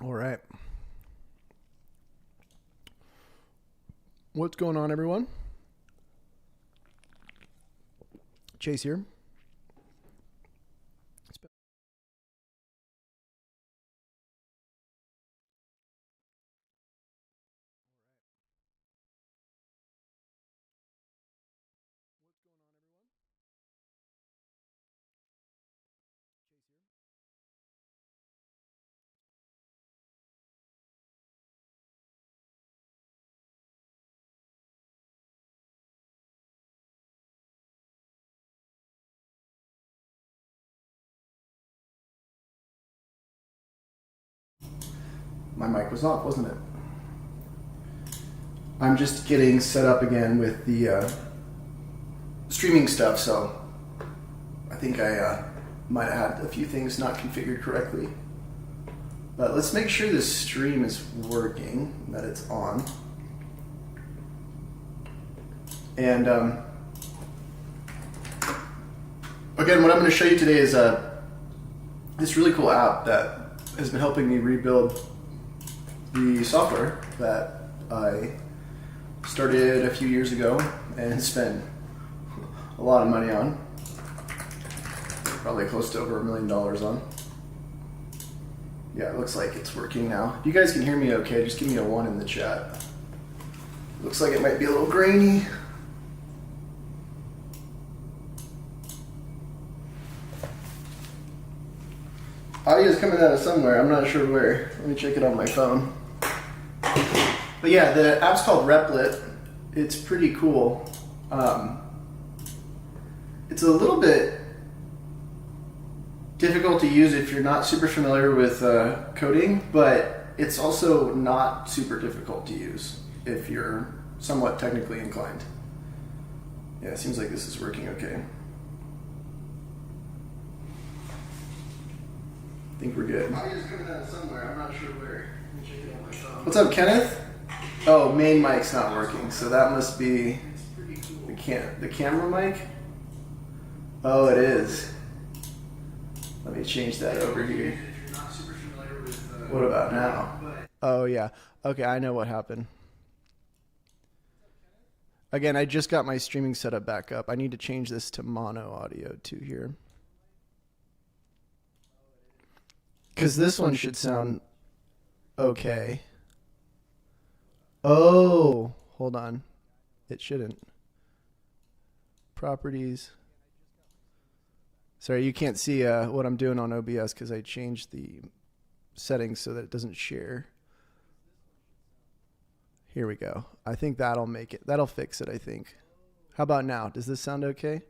All right. What's going on, everyone? Chase here. My mic was off, wasn't it? I'm just getting set up again with the streaming stuff, so I think I might have had a few things not configured correctly. But let's make sure this stream is working, that it's on. And again, what I'm going to show you today is this really cool app that has been helping me rebuild the software that I started a few years ago and spent a lot of money on. Probably close to over $1 million on. Yeah, it looks like it's working now. If you guys can hear me okay, just give me a 1 in the chat. Looks like it might be a little grainy. Audio's coming out of somewhere, I'm not sure where. Let me check it on my phone. But yeah, the app's called Replit. It's pretty cool. It's a little bit difficult to use if you're not super familiar with coding, but it's also not super difficult to use if you're somewhat technically inclined. Yeah, it seems like this is working okay. I think we're good. Audio's coming out of somewhere, I'm not sure where. Let me check it on my phone. What's up, Kenneth? Oh, main mic's not working, so that must be the camera mic? Oh, it is. Let me change that over here. What about now? Oh, yeah. Okay, I know what happened. Again, I just got my streaming setup back up. I need to change this to mono audio too here. Because this one should sound okay. Oh, hold on. It shouldn't. Properties. Sorry, you can't see what I'm doing on OBS because I changed the settings so that it doesn't share. Here we go. I think that'll make it. That'll fix it, I think. How about now? Does this sound okay?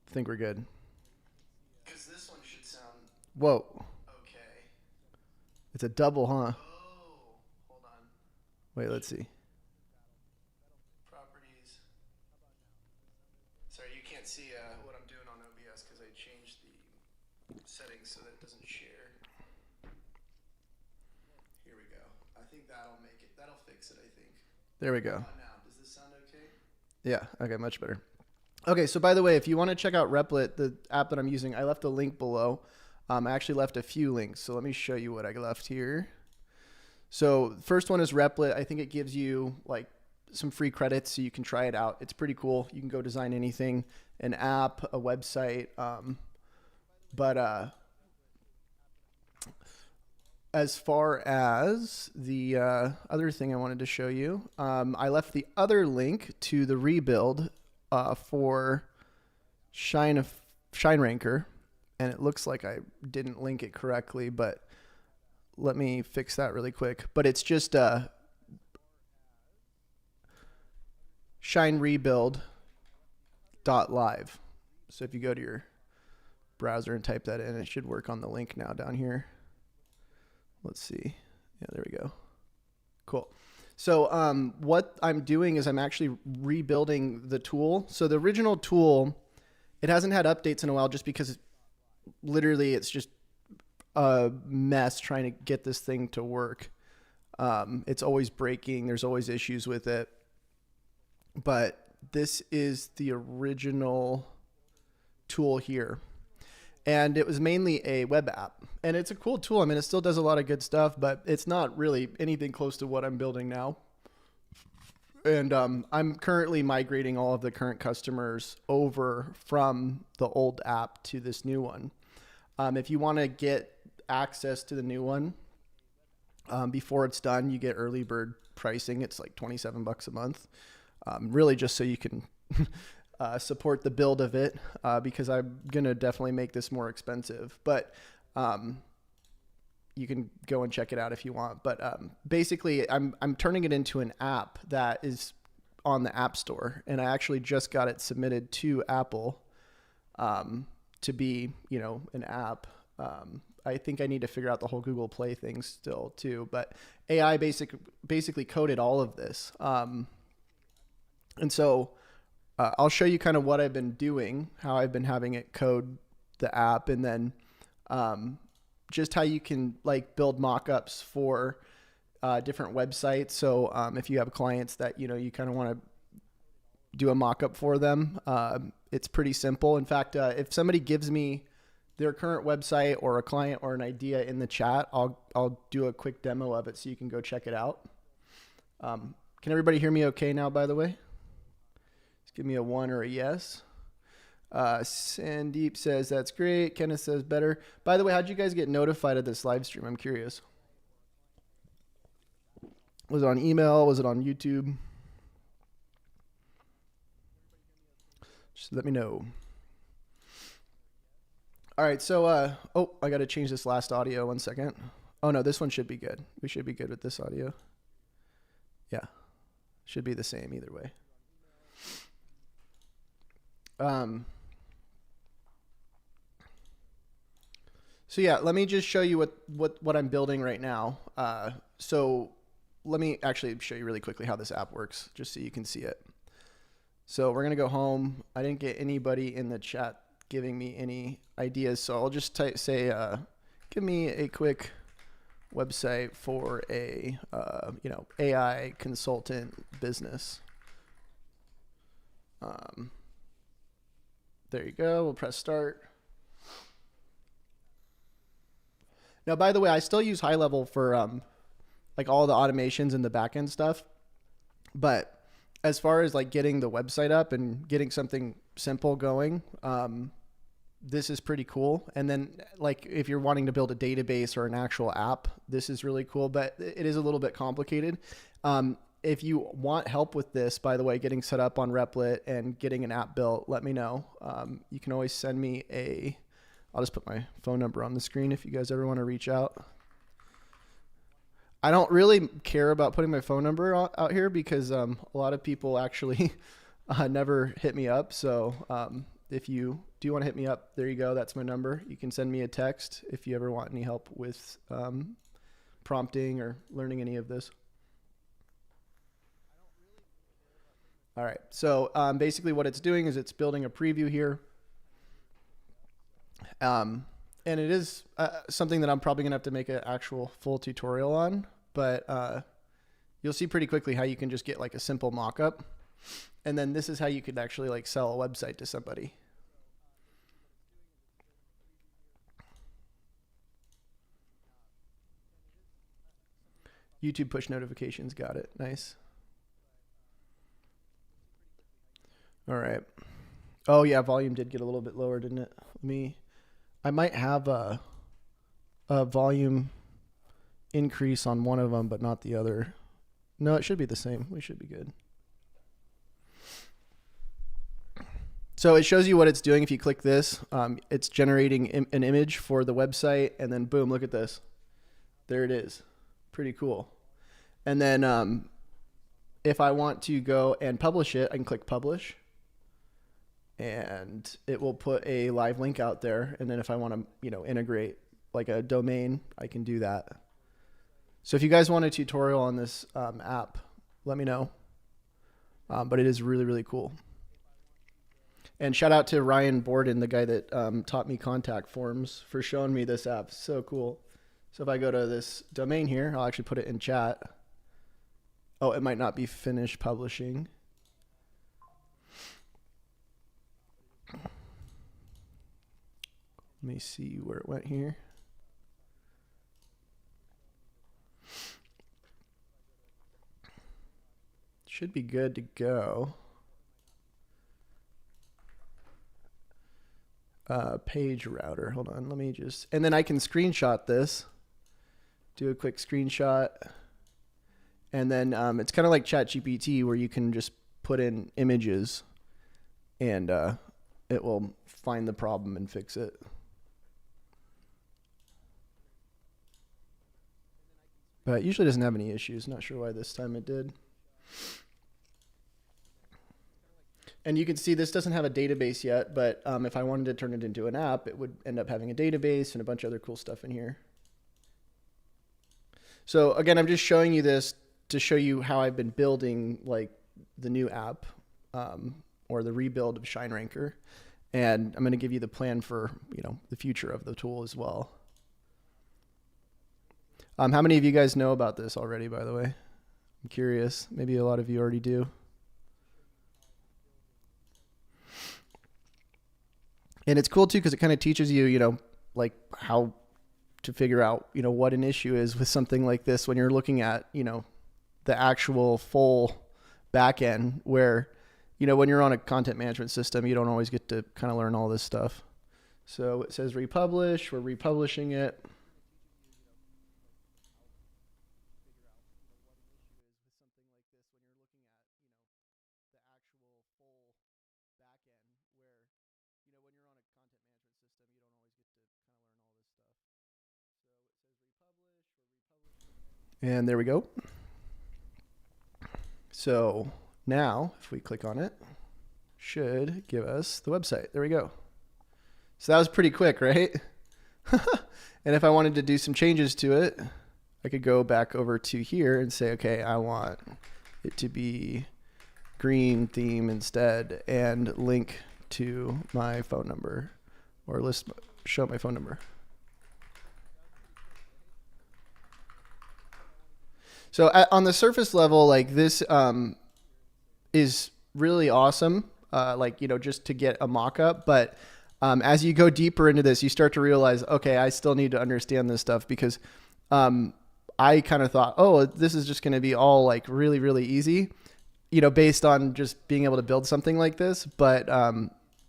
I think we're good. Because this one should sound... Whoa. Okay. It's a double, huh? Oh, hold on. Wait, let's see. Properties. Sorry, you can't see what I'm doing on OBS because I changed the settings so that it doesn't share. Here we go. I think that'll make it. That'll fix it, I think. There we go. Now, does this sound okay? Yeah, okay, much better. Okay, so by the way, if you want to check out Replit, the app that I'm using, I left a link below. I actually left a few links, so let me show you what I left here. So first one is Replit. I think it gives you like some free credits so you can try it out. It's pretty cool. You can go design anything, an app, a website. As far as the other thing I wanted to show you, I left the other link to the rebuild for Shine Ranker, and it looks like I didn't link it correctly, but let me fix that really quick. But it's just shinerebuild.live. So if you go to your browser and type that in, it should work on the link now down here. Let's see. Yeah, there we go. Cool. So what I'm doing is I'm actually rebuilding the tool. So the original tool, it hasn't had updates in a while just because literally it's just a mess trying to get this thing to work. It's always breaking. There's always issues with it. But this is the original tool here. And it was mainly a web app. And it's a cool tool. I mean, it still does a lot of good stuff, but it's not really anything close to what I'm building now. And I'm currently migrating all of the current customers over from the old app to this new one. If you want to get access to the new one before it's done, you get early bird pricing. It's like $27 a month, really just so you can support the build of it, because I'm going to definitely make this more expensive. But you can go and check it out if you want. But basically, I'm turning it into an app that is on the App Store. And I actually just got it submitted to Apple to be, an app. I think I need to figure out the whole Google Play thing still too. But AI basically coded all of this. And so I'll show you kind of what I've been doing, how I've been having it code the app, and then just how you can like build mock-ups for different websites. So if you have clients that, you kind of want to do a mock-up for them, it's pretty simple. In fact, if somebody gives me their current website or a client or an idea in the chat, I'll do a quick demo of it so you can go check it out. Can everybody hear me okay now, by the way? Just give me a 1 or a yes. Sandeep says that's great. Kenneth says better. By the way, how'd you guys get notified of this live stream? I'm curious. Was it on email? Was it on YouTube? Just let me know. All right, so I got to change this last audio 1 second. Oh no, this one should be good. We should be good with this audio. Yeah, should be the same either way. So yeah, let me just show you what I'm building right now. So let me actually show you really quickly how this app works, just so you can see it. So we're gonna go home. I didn't get anybody in the chat giving me any ideas, so I'll just say, give me a quick website for a AI consultant business. There you go. We'll press start. Now, by the way, I still use high level for like all the automations and the backend stuff, but as far as like getting the website up and getting something simple going, this is pretty cool. And then like if you're wanting to build a database or an actual app, this is really cool, but it is a little bit complicated. If you want help with this, by the way, getting set up on Replit and getting an app built, let me know. You can always send me I'll just put my phone number on the screen if you guys ever want to reach out. I don't really care about putting my phone number out here because a lot of people actually never hit me up. So if you do want to hit me up, there you go. That's my number. You can send me a text if you ever want any help with prompting or learning any of this. All right. So basically what it's doing is it's building a preview here. And it is something that I'm probably going to have to make an actual full tutorial on, but you'll see pretty quickly how you can just get like a simple mock-up. And then this is how you could actually like sell a website to somebody. YouTube push notifications. Got it. Nice. All right. Oh yeah, volume did get a little bit lower, didn't it? I might have a volume increase on one of them, but not the other. No, it should be the same. We should be good. So it shows you what it's doing. If you click this, it's generating an image for the website, and then boom, look at this. There it is. Pretty cool. And then if I want to go and publish it, I can click publish. And it will put a live link out there. And then if I want to, integrate like a domain, I can do that. So if you guys want a tutorial on this app, let me know. But it is really, really cool. And shout out to Ryan Borden, the guy that taught me contact forms, for showing me this app. So cool. So if I go to this domain here, I'll actually put it in chat. Oh, it might not be finished publishing. me see where it went here. Should be good to go. Page router. Hold on. Let me just, and then I can screenshot this. Do a quick screenshot. And then it's kind of like ChatGPT where you can just put in images and it will find the problem and fix it. But it usually doesn't have any issues. Not sure why this time it did. And you can see this doesn't have a database yet, but if I wanted to turn it into an app, it would end up having a database and a bunch of other cool stuff in here. So again, I'm just showing you this to show you how I've been building like the new app or the rebuild of ShineRanker. And I'm going to give you the plan for, you know, the future of the tool as well. How many of you guys know about this already, by the way? I'm curious. Maybe a lot of you already do. And it's cool too because it kind of teaches you, you know, like how to figure out, you know, what an issue is with something like this when you're looking at, you know, the actual full backend where, you know, when you're on a content management system, you don't always get to kind of learn all this stuff. So it says republish, we're republishing it. And there we go. So now if we click on it, should give us the website. There we go. So that was pretty quick, right? And if I wanted to do some changes to it, I could go back over to here and say, okay, I want it to be green theme instead and link to my phone number or show my phone number. So on the surface level, like this is really awesome, like, you know, just to get a mock-up. But as you go deeper into this, you start to realize, okay, I still need to understand this stuff because I kind of thought, oh, this is just going to be all like really, really easy, you know, based on just being able to build something like this. But,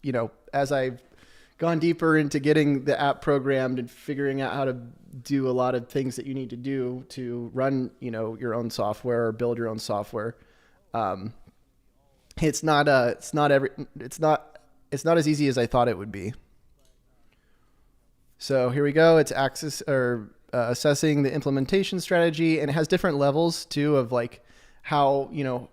you know, as I've gone deeper into getting the app programmed and figuring out how to do a lot of things that you need to do to run, you know, your own software or build your own software. It's not as easy as I thought it would be. So here we go. It's assessing the implementation strategy, and it has different levels too of like how, you know,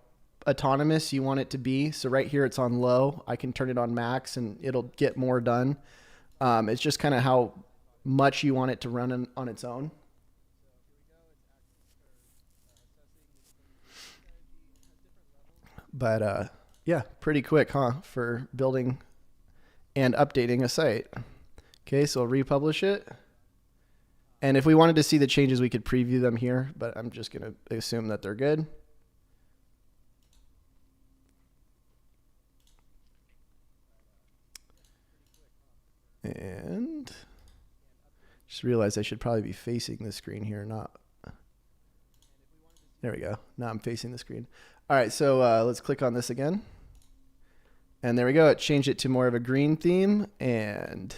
autonomous you want it to be. So right here it's on low. I can turn it on max and it'll get more done. It's just kind of how much you want it to run on its own. But yeah, pretty quick, huh, for building and updating a site. Okay, so I'll republish it. And if we wanted to see the changes, we could preview them here, but I'm just going to assume that they're good. And just realized I should probably be facing the screen here, not. There we go. Now I'm facing the screen. All right, so let's click on this again. And there we go. It changed it to more of a green theme. And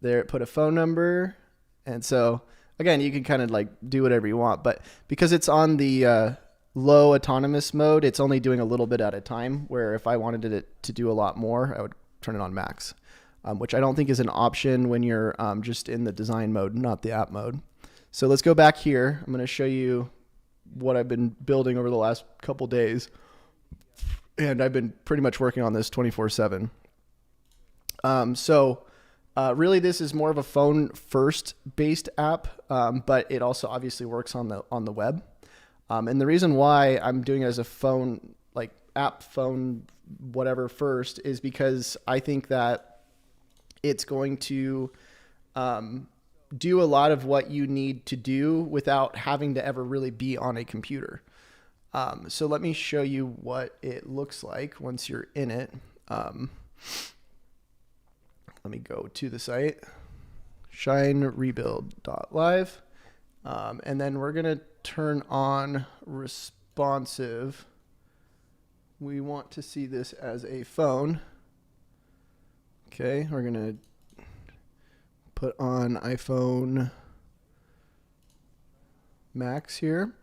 there it put a phone number. And so, again, you can kind of like do whatever you want. But because it's on the low autonomous mode, it's only doing a little bit at a time. Where if I wanted it to do a lot more, I would turn it on max. Which I don't think is an option when you're just in the design mode, not the app mode. So let's go back here. I'm going to show you what I've been building over the last couple days. And I've been pretty much working on this 24/7. Really this is more of a phone first based app, but it also obviously works on the web. And the reason why I'm doing it as a phone, like app phone, whatever first is because I think that it's going to do a lot of what you need to do without having to ever really be on a computer. So let me show you what it looks like once you're in it. Let me go to the site. shine rebuild.live. And then we're going to turn on responsive. We want to see this as a phone. Okay, we're going to put on iPhone Max here.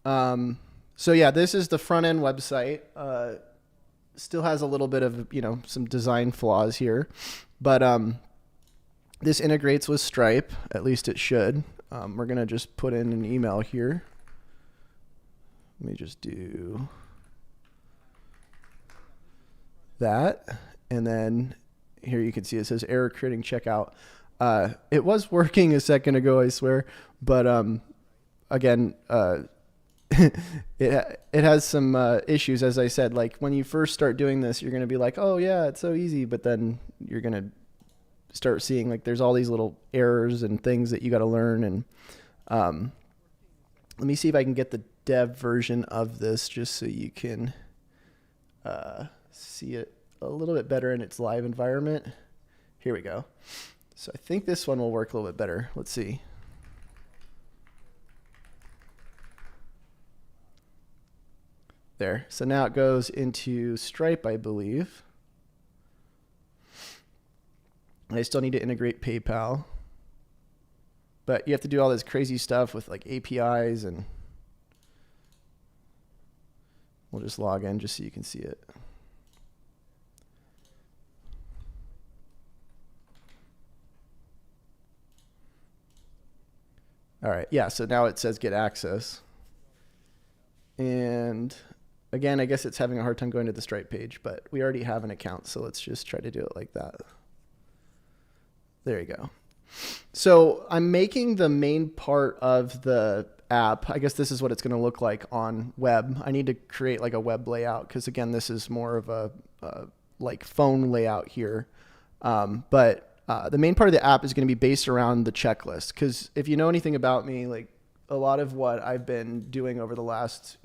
So yeah, this is the front end website. Still has a little bit of, some design flaws here, but this integrates with Stripe. At least it should. We're going to just put in an email here. Let me just do that. And then here you can see it says error creating checkout. It was working a second ago, I swear. But again, it has some issues, as I said. Like when you first start doing this, you're going to be like, oh yeah, it's so easy. But then you're going to start seeing like there's all these little errors and things that you got to learn. And let me see if I can get the dev version of this just so you can see it a little bit better in its live environment. Here we go. So I think this one will work a little bit better. Let's see. There. So now it goes into Stripe, I believe. I still need to integrate PayPal. But you have to do all this crazy stuff with like APIs, and we'll just log in just so you can see it. All right. Yeah. So now it says get access. And again, I guess it's having a hard time going to the Stripe page, but we already have an account. So let's just try to do it like that. There you go. So I'm making the main part of the app. I guess this is what it's going to look like on web. I need to create like a web layout because again, this is more of a like phone layout here. But the main part of the app is going to be based around the checklist. Because if you know anything about me, like a lot of what I've been doing over the last,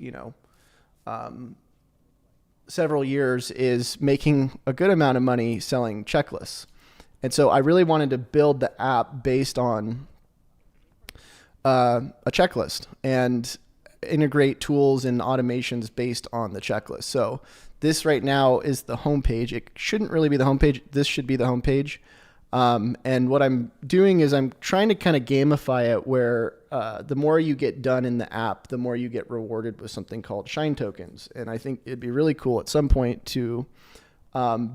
several years is making a good amount of money selling checklists. And so I really wanted to build the app based on a checklist and integrate tools and automations based on the checklist. So this right now is the homepage. It shouldn't really be the homepage. This should be the homepage. And what I'm doing is I'm trying to kind of gamify it where the more you get done in the app, the more you get rewarded with something called Shine tokens. And I think it'd be really cool at some point to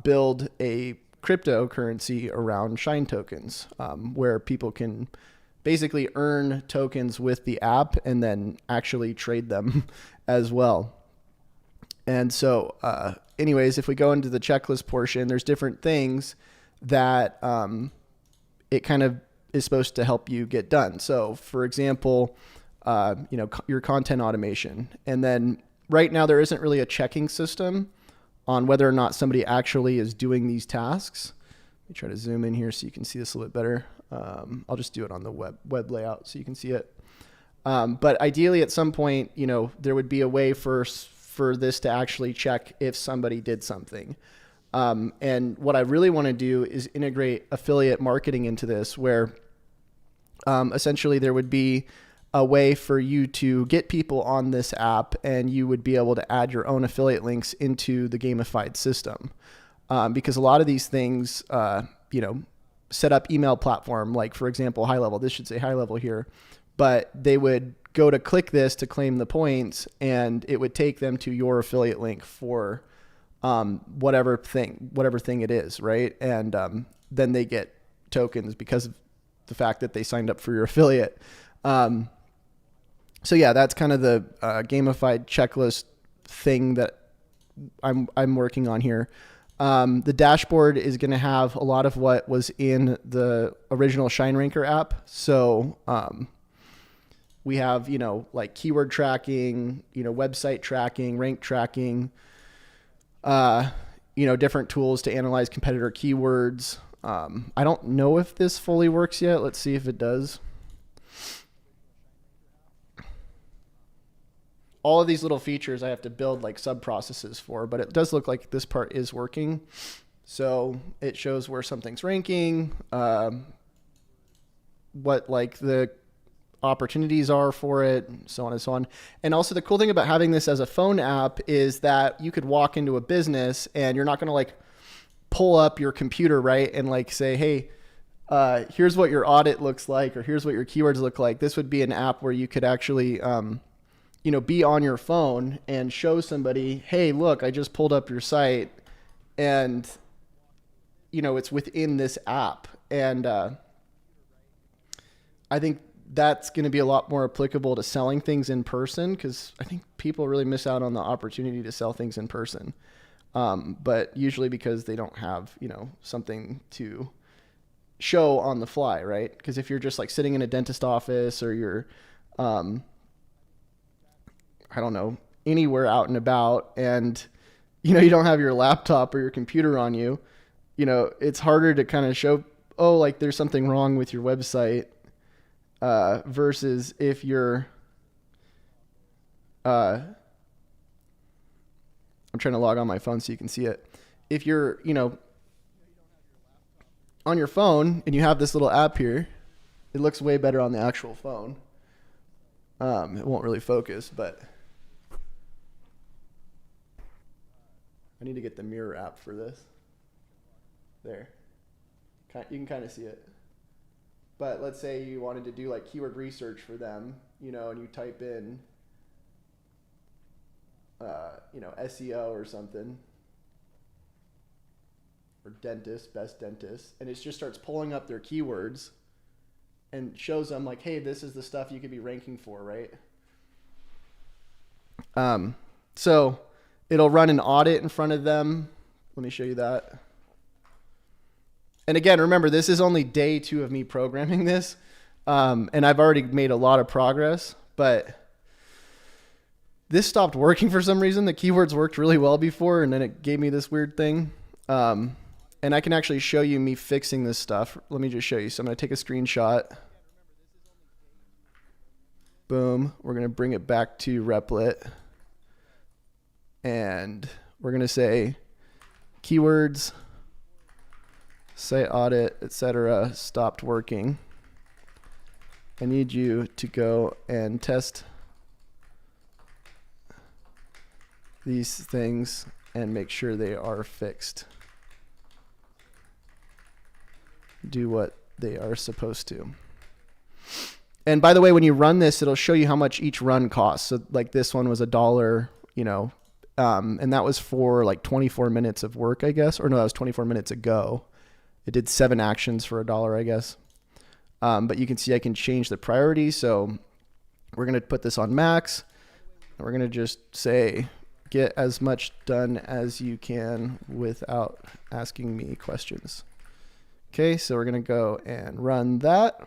build a cryptocurrency around Shine tokens, where people can basically earn tokens with the app and then actually trade them as well. And so anyways, if we go into the checklist portion, there's different things that it kind of is supposed to help you get done. So for example, your content automation. And then right now there isn't really a checking system on whether or not somebody actually is doing these tasks. Let me try to zoom in here so you can see this a little bit better. I'll just do it on the web layout so you can see it. But ideally at some point, there would be a way for this to actually check if somebody did something. And what I really want to do is integrate affiliate marketing into this, where essentially there would be a way for you to get people on this app and you would be able to add your own affiliate links into the gamified system. Because a lot of these things, set up email platform, like for example, High Level, this should say High Level here, but they would go to click this to claim the points and it would take them to your affiliate link for whatever thing it is, right? And then they get tokens because of the fact that they signed up for your affiliate. So yeah, that's kind of the gamified checklist thing that I'm working on here. The dashboard is going to have a lot of what was in the original ShineRanker app. So we have, like keyword tracking, website tracking, rank tracking, different tools to analyze competitor keywords. I don't know if this fully works yet. Let's see if it does. All of these little features I have to build like sub processes for, but it does look like this part is working. So it shows where something's ranking. what like the opportunities are for it, so on and so on. And also the cool thing about having this as a phone app is that you could walk into a business and you're not going to like pull up your computer, right? And like say, hey, here's what your audit looks like, or here's what your keywords look like. This would be an app where you could actually, be on your phone and show somebody, hey, look, I just pulled up your site and, it's within this app. And I think that's going to be a lot more applicable to selling things in person, because I think people really miss out on the opportunity to sell things in person. But usually because they don't have, something to show on the fly, right? Because if you're just like sitting in a dentist office, or you're, I don't know, anywhere out and about, and, you don't have your laptop or your computer on you, it's harder to kind of show, oh, like there's something wrong with your website, versus if you're, I'm trying to log on my phone so you can see it. If you're, on your phone and you have this little app here, it looks way better on the actual phone. It won't really focus, but I need to get the mirror app for this. There. You can kind of see it. But let's say you wanted to do like keyword research for them, and you type in, SEO or something, or dentist, best dentist, and it just starts pulling up their keywords and shows them like, hey, this is the stuff you could be ranking for, right? So it'll run an audit in front of them. Let me show you that. And again, remember, this is only day 2 of me programming this. And I've already made a lot of progress, but this stopped working for some reason. The keywords worked really well before, and then it gave me this weird thing. And I can actually show you me fixing this stuff. Let me just show you. So I'm going to take a screenshot. Boom. We're going to bring it back to Replit. And we're going to say keywords, site audit, etc. stopped working. I need you to go and test these things and make sure they are fixed. Do what they are supposed to. And by the way, when you run this, it'll show you how much each run costs. So like this one was $1, and that was for like 24 minutes of work, I guess. Or no, that was 24 minutes ago. It did 7 actions for $1, I guess. But you can see I can change the priority. So we're going to put this on max. And we're going to just say, get as much done as you can without asking me questions. Okay, so we're going to go and run that.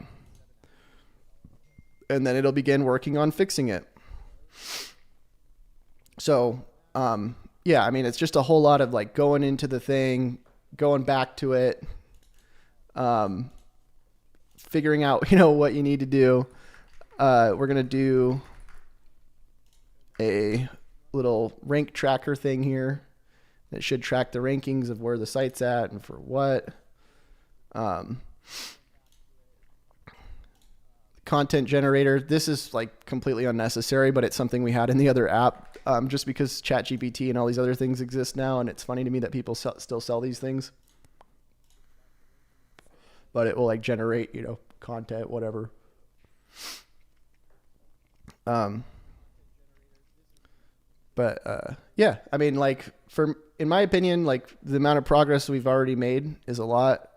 And then it'll begin working on fixing it. So, yeah, I mean, it's just a whole lot of like going into the thing, going back to it, figuring out, what you need to do. We're going to do a little rank tracker thing here that should track the rankings of where the site's at and for what. Content generator. This is like completely unnecessary, but it's something we had in the other app, just because ChatGPT and all these other things exist now. And it's funny to me that people still sell these things, but it will like generate, content, whatever. Yeah, I mean, like in my opinion, like the amount of progress we've already made is a lot.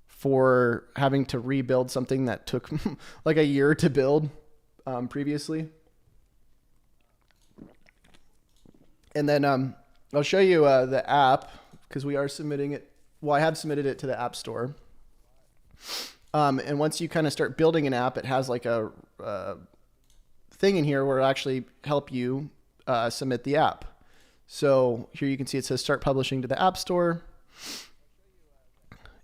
For having to rebuild something that took like a year to build previously. And then I'll show you the app, because we are submitting it. Well, I have submitted it to the App Store. And once you kind of start building an app, it has like a thing in here where it'll actually help you submit the app. So here you can see it says start publishing to the App Store.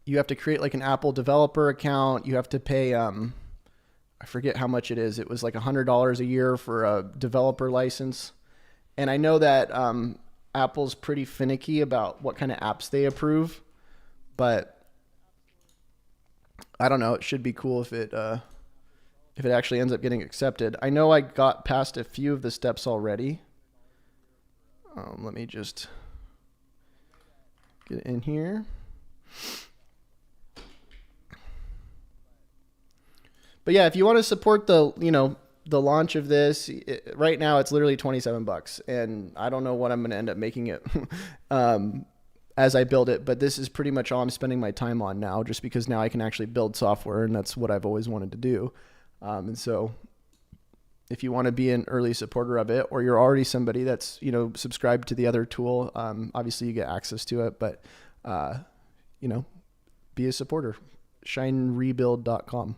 You have to create like an Apple developer account. You have to pay, I forget how much it is. It was like $100 a year for a developer license. And I know that Apple's pretty finicky about what kind of apps they approve. But I don't know. It should be cool if it actually ends up getting accepted. I know I got past a few of the steps already. Let me just get in here. But yeah, if you want to support the, the launch of this, right now it's literally $27, and I don't know what I'm going to end up making it as I build it, but this is pretty much all I'm spending my time on now, just because now I can actually build software, and that's what I've always wanted to do. And so if you want to be an early supporter of it, or you're already somebody that's, subscribed to the other tool, obviously you get access to it, but, be a supporter. shinerebuild.com.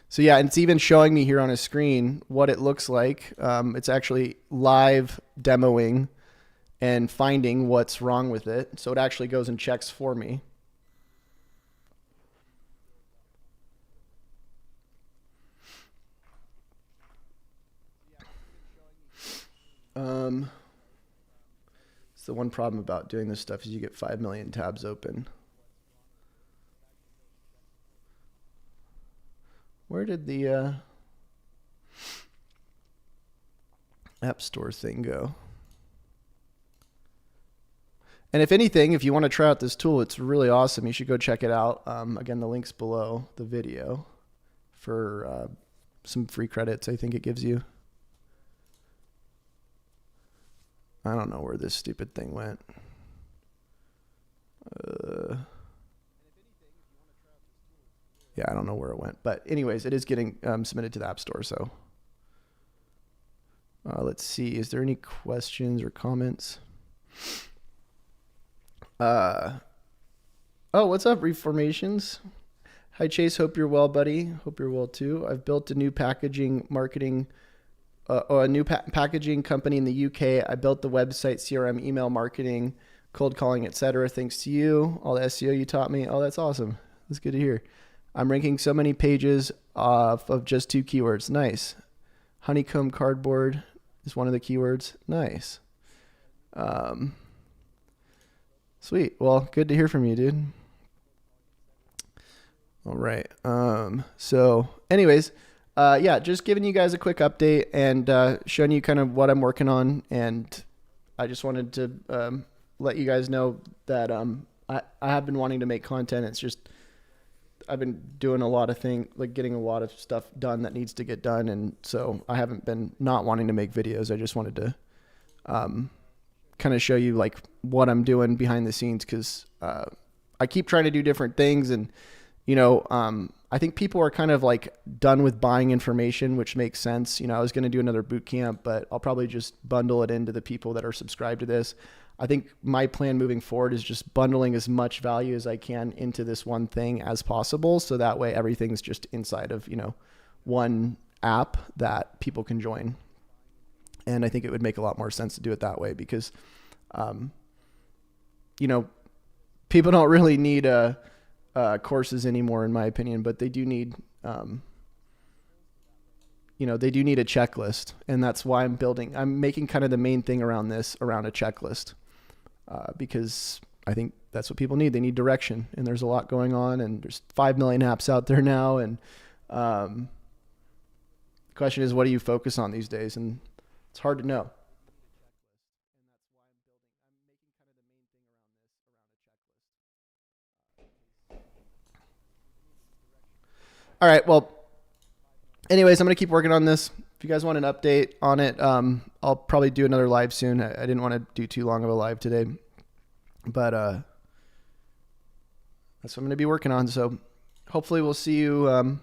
So yeah, and it's even showing me here on a screen what it looks like. It's actually live demoing and finding what's wrong with it. So it actually goes and checks for me. So the one problem about doing this stuff is you get 5 million tabs open. Where did the App Store thing go? And if anything, if you want to try out this tool, it's really awesome. You should go check it out. Again, the link's below the video for some free credits I think it gives you. I don't know where this stupid thing went. Yeah, I don't know where it went. But anyways, it is getting submitted to the App Store. So let's see. Is there any questions or comments? Oh, what's up, Reformations? Hi, Chase. Hope you're well, buddy. Hope you're well, too. I've built a new packaging marketing packaging company in the UK. I built the website, CRM, email marketing, cold calling, etc. Thanks to you, all the SEO you taught me. Oh, that's awesome. That's good to hear. I'm ranking so many pages off of just 2 keywords. Nice. Honeycomb cardboard is one of the keywords. Nice. Sweet. Well, good to hear from you, dude. All right. So anyways, yeah, just giving you guys a quick update and showing you kind of what I'm working on. And I just wanted to let you guys know that I have been wanting to make content. It's just I've been doing a lot of things, like getting a lot of stuff done that needs to get done. And so I haven't been not wanting to make videos. I just wanted to kind of show you like what I'm doing behind the scenes, because I keep trying to do different things. And, I think people are kind of like done with buying information, which makes sense. I was going to do another boot camp, but I'll probably just bundle it into the people that are subscribed to this. I think my plan moving forward is just bundling as much value as I can into this one thing as possible. So that way everything's just inside of, one app that people can join. And I think it would make a lot more sense to do it that way because, people don't really need courses anymore, in my opinion, but they do need, they do need a checklist. And that's why I'm making kind of the main thing around this, around a checklist. Because I think that's what people need. They need direction, and there's a lot going on, and there's 5 million apps out there now. And the question is, what do you focus on these days? And it's hard to know. All right. Well, anyways, I'm going to keep working on this. If you guys want an update on it, I'll probably do another live soon. I didn't want to do too long of a live today, but that's what I'm going to be working on. So hopefully we'll see you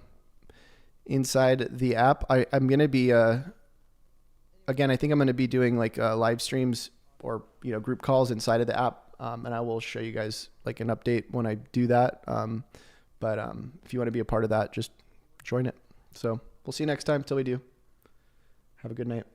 inside the app. I'm going to be, again, I think I'm going to be doing like live streams or, group calls inside of the app. And I will show you guys like an update when I do that. But if you want to be a part of that, just join it. So we'll see you next time till we do. Have a good night.